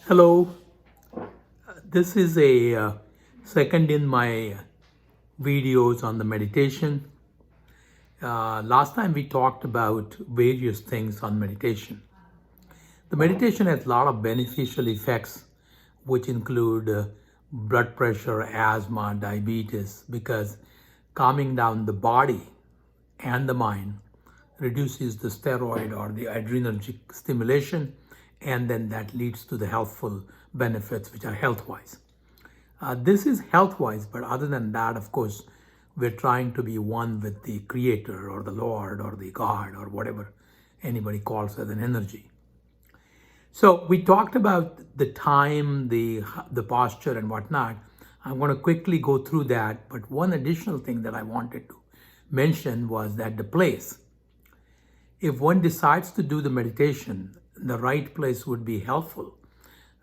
Hello, this is a second in my videos on the meditation. Last time we talked about various things on meditation. The meditation has a lot of beneficial effects, which include blood pressure, asthma, diabetes, because calming down the body and the mind reduces the steroid or the adrenergic stimulation, and then that leads to the healthful benefits, which are health wise. This is health wise, but other than that, of course, we're trying to be one with the Creator or the Lord or the God or whatever anybody calls as an energy. So we talked about the time, the posture, and whatnot. I'm going to quickly go through that, but one additional thing that I wanted to mention was that the place. If one decides to do the meditation, the right place would be helpful,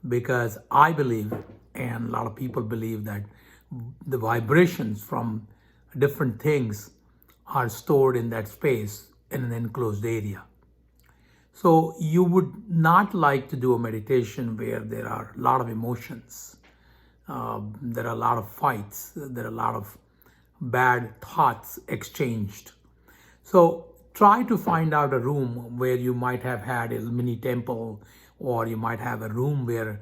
because I believe, and a lot of people believe, that the vibrations from different things are stored in that space in an enclosed area. So you would not like to do a meditation where there are a lot of emotions, there are a lot of fights, there are a lot of bad thoughts exchanged. So try to find out a room where you might have had a mini temple, or you might have a room where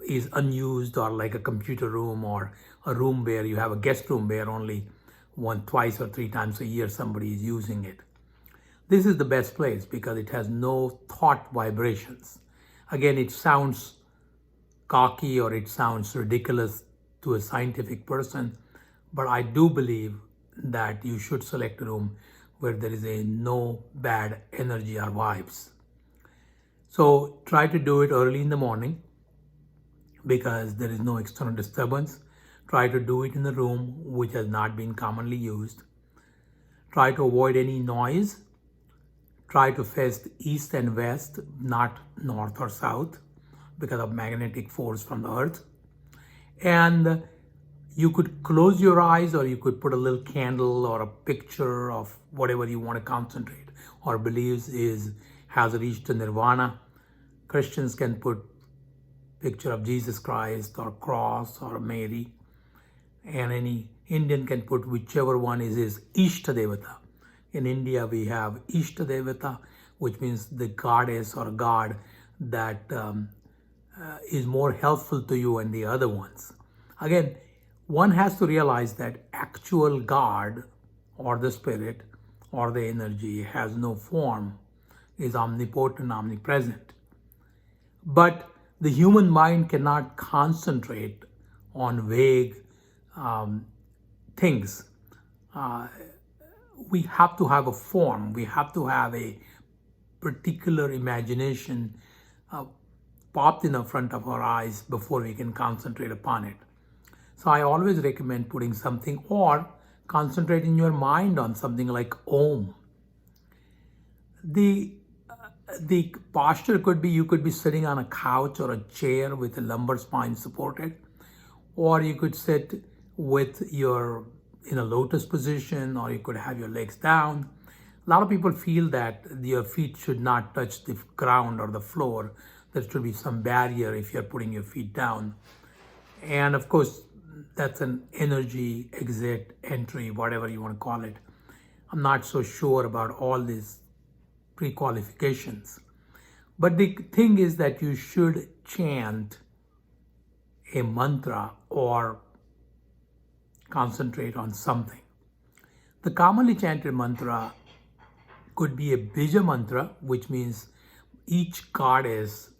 is unused, or like a computer room, or a room where you have a guest room where only twice or three times a year somebody is using it. This is the best place because it has no thought vibrations. Again, it sounds cocky or it sounds ridiculous to a scientific person, but I do believe that you should select a room where there is no bad energy or vibes. So try to do it early in the morning because there is no external disturbance. Try to do it in the room which has not been commonly used. Try to avoid any noise. Try to face the east and west, not north or south, because of magnetic force from the earth. And you could close your eyes, or you could put a little candle or a picture of whatever you want to concentrate or believes has reached to nirvana. Christians can put picture of Jesus Christ or cross or Mary, and any Indian can put whichever one is his Ishta Devata. In India, we have Ishta Devata, which means the goddess or god that is more helpful to you than the other ones. Again, one has to realize that actual God or the spirit or the energy has no form, is omnipotent, omnipresent. But the human mind cannot concentrate on vague things. We have to have a form. We have to have a particular imagination popped in the front of our eyes before we can concentrate upon it. So I always recommend putting something, or concentrating your mind on something like Om. The posture could be, you could be sitting on a couch or a chair with a lumbar spine supported, or you could sit with your in a lotus position, or you could have your legs down. A lot of people feel that your feet should not touch the ground or the floor. There should be some barrier if you're putting your feet down. And of course, that's an energy exit, entry, whatever you want to call it. I'm not so sure about all these pre-qualifications. But the thing is that you should chant a mantra or concentrate on something. The commonly chanted mantra could be a Bija mantra, which means each goddess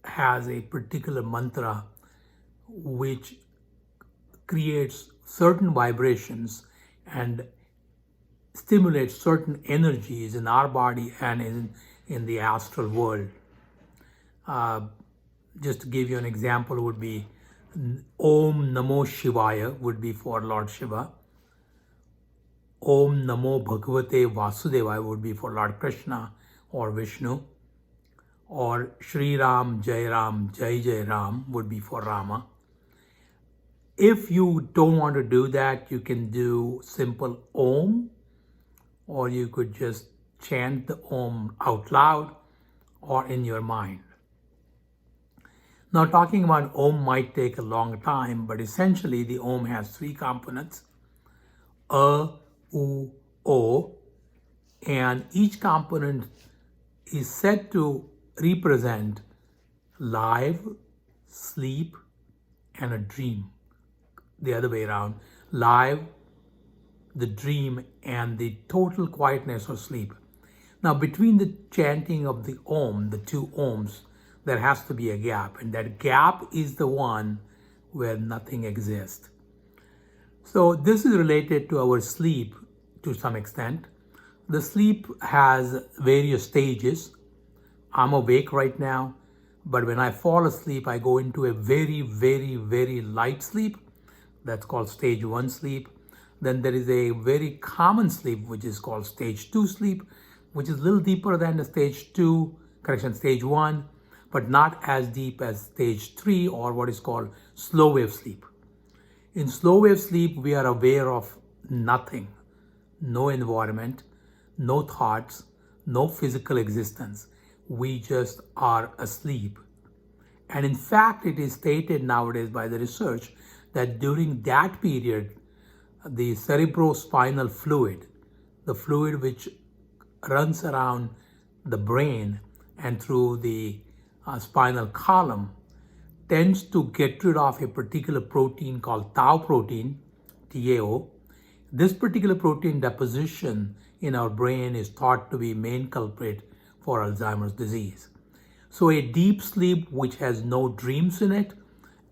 has a particular mantra which creates certain vibrations and stimulates certain energies in our body and in the astral world. Just to give you an example, would be Om Namo Shivaya would be for Lord Shiva. Om Namo Bhagavate Vasudevaya would be for Lord Krishna or Vishnu. Or Shri Ram, Jai Ram, Jai Jai Ram would be for Rama. If you don't want to do that, you can do simple Om, or you could just chant the Om out loud or in your mind. Now, talking about Om might take a long time, but essentially the Om has three components: A, U, O, and each component is said to represent life, sleep, and a dream. The other way around, life, the dream, and the total quietness or sleep. Now, between the chanting of the Om, the two Oms, there has to be a gap, and that gap is the one where nothing exists. So this is related to our sleep to some extent. The sleep has various stages. I'm awake right now, but when I fall asleep, I go into a very, very, very light sleep. That's called stage 1 sleep. Then there is a very common sleep, which is called stage 2 sleep, which is a little deeper than the stage 1, but not as deep as stage 3, or what is called slow wave sleep. In slow wave sleep, we are aware of nothing, no environment, no thoughts, no physical existence. We just are asleep. And in fact, it is stated nowadays by the research that during that period, the cerebrospinal fluid, the fluid which runs around the brain and through the spinal column, tends to get rid of a particular protein called tau protein, TAO. This particular protein deposition in our brain is thought to be main culprit for Alzheimer's disease. So a deep sleep which has no dreams in it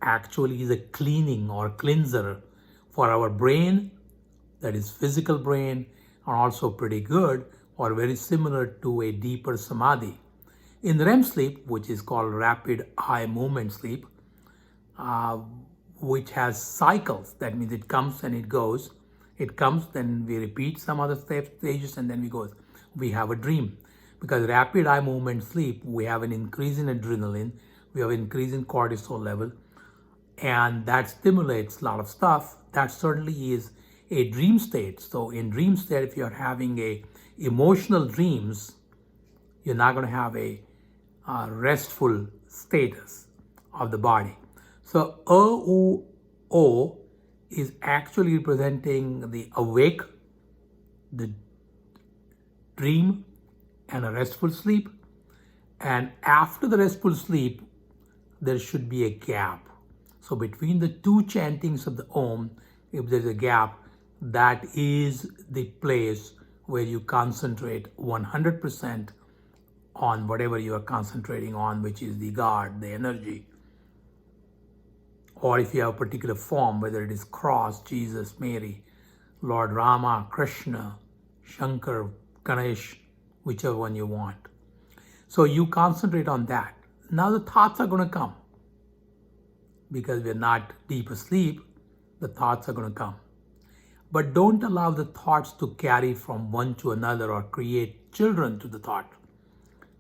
actually is a cleaning or cleanser for our brain, that is physical brain, are also pretty good or very similar to a deeper samadhi. In REM sleep, which is called rapid eye movement sleep, which has cycles, that means it comes and it goes. It comes, then we repeat some other stages, and then we have a dream. Because rapid eye movement sleep, we have an increase in adrenaline, we have an increase in cortisol level, and that stimulates a lot of stuff. That certainly is a dream state. So in dream state, if you're having a emotional dreams, you're not going to have a restful status of the body. So O is actually representing the awake, the dream, and a restful sleep. And after the restful sleep, there should be a gap. So between the two chantings of the Om, if there's a gap, that is the place where you concentrate 100% on whatever you are concentrating on, which is the God, the energy. Or if you have a particular form, whether it is cross, Jesus, Mary, Lord Rama, Krishna, Shankar, Ganesh, whichever one you want. So you concentrate on that. Now the thoughts are going to come. Because we're not deep asleep, the thoughts are going to come. But don't allow the thoughts to carry from one to another or create children to the thought.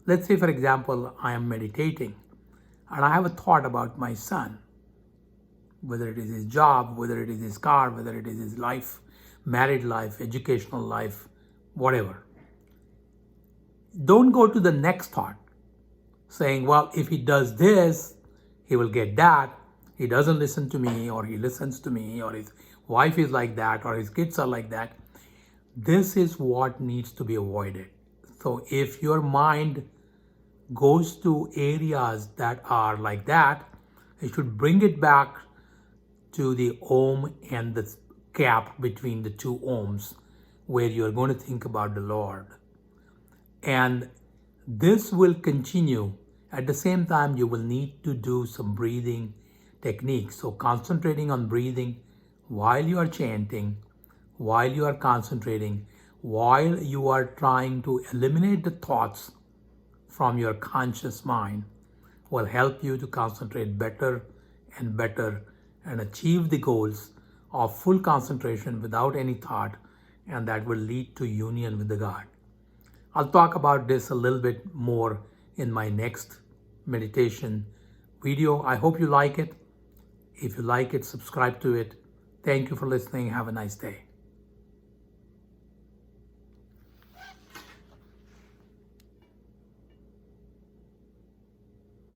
Let's say, for example, I am meditating and I have a thought about my son, whether it is his job, whether it is his car, whether it is his life, married life, educational life, whatever. Don't go to the next thought saying, well, if he does this, he will get that. He doesn't listen to me, or he listens to me, or his wife is like that, or his kids are like that. This is what needs to be avoided. So if your mind goes to areas that are like that, you should bring it back to the Om and the gap between the two Oms, where you're going to think about the Lord. And this will continue. At the same time, you will need to do some breathing techniques. So concentrating on breathing while you are chanting, while you are concentrating, while you are trying to eliminate the thoughts from your conscious mind will help you to concentrate better and better and achieve the goals of full concentration without any thought, and that will lead to union with the God. I'll talk about this a little bit more in my next meditation video. I hope you like it. If you like it, subscribe to it. Thank you for listening. Have a nice day.